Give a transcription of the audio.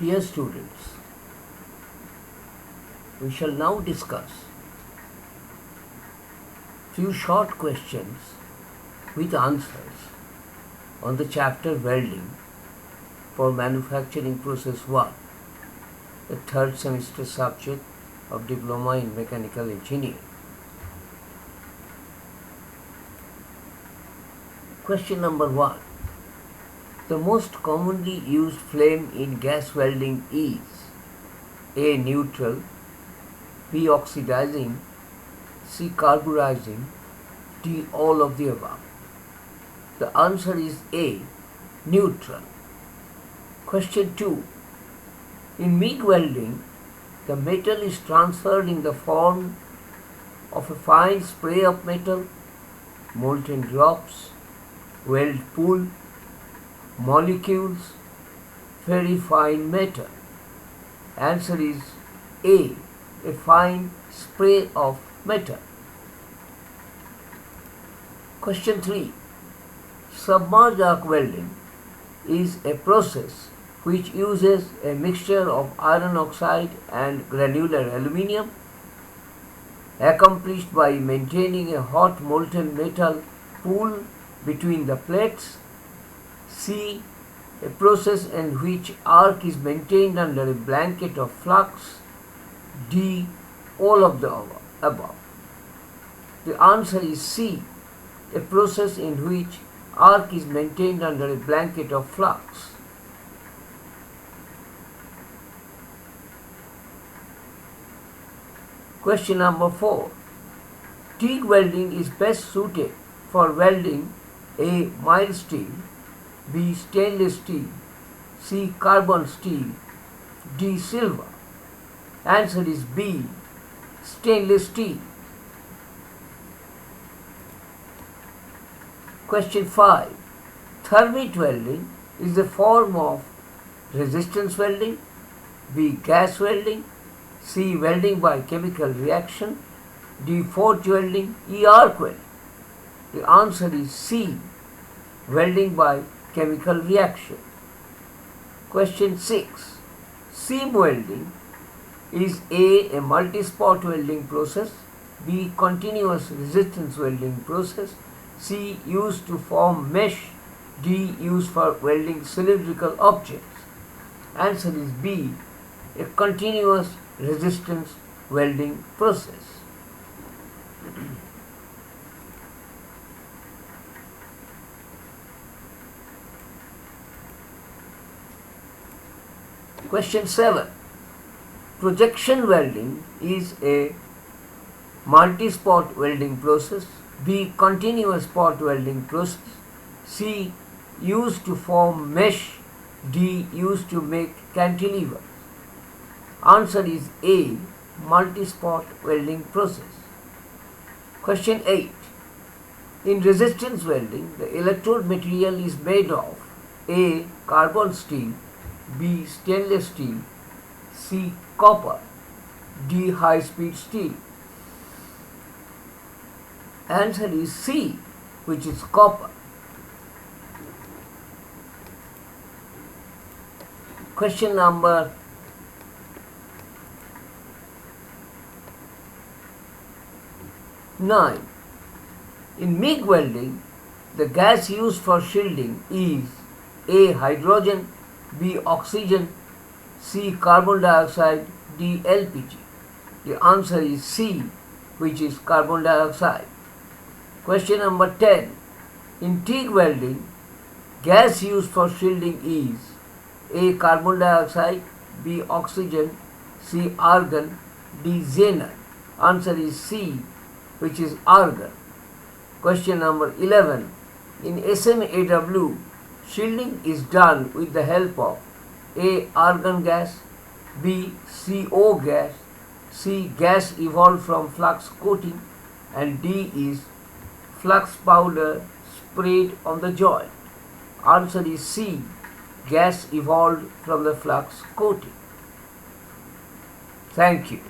Dear students, we shall now discuss few short questions with answers on the chapter Welding for Manufacturing Process 1, the third semester subject of Diploma in Mechanical Engineering. Question number 1. The most commonly used flame in gas welding is A. Neutral, B. Oxidizing, C. Carburizing, D. All of the above. The answer is A. Neutral. Question 2. In MIG welding, the metal is transferred in the form of a fine spray of metal, molten drops, weld pool, molecules, very fine metal. Answer is A. A fine spray of metal. Question 3. Submerged arc welding is a process which uses a mixture of iron oxide and granular aluminium, accomplished by maintaining a hot molten metal pool between the plates. C. A process in which arc is maintained under a blanket of flux. D. All of the above. The answer is C. A process in which arc is maintained under a blanket of flux. Question number 4. TIG welding is best suited for welding A. Mild steel, B. Stainless steel, C. Carbon steel, D. Silver. Answer is B. Stainless steel. Question 5. Thermite welding is a form of resistance welding, B. Gas welding, C. Welding by chemical reaction, D. Forge welding, E. Arc welding. The answer is C. Welding by chemical reaction. Question 6. Seam welding is A. A multi-spot welding process, B. Continuous resistance welding process, C. Used to form mesh, D. Used for welding cylindrical objects. Answer is B. A continuous resistance welding process. Question 7. Projection welding is a multi-spot welding process, B. Continuous spot welding process, C. Used to form mesh, D. Used to make cantilevers. Answer is A. Multi-spot welding process. Question 8. In resistance welding, the electrode material is made of A. Carbon steel, B. Stainless steel, C. Copper, D. High-speed steel. Answer is C, which is copper. Question number 9. In MIG welding, the gas used for shielding is A. Hydrogen, B. Oxygen, C. Carbon dioxide, D. LPG. The answer is C, which is carbon dioxide. Question number 10. In TIG welding, gas used for shielding is A. Carbon dioxide, B. Oxygen, C. Argon, D. xenon. Answer is C, which is argon. Question number 11. In SMAW, shielding is done with the help of A. Argon gas, B. CO gas, C. Gas evolved from flux coating, and D is flux powder sprayed on the joint. Answer is C. Gas evolved from the flux coating. Thank you.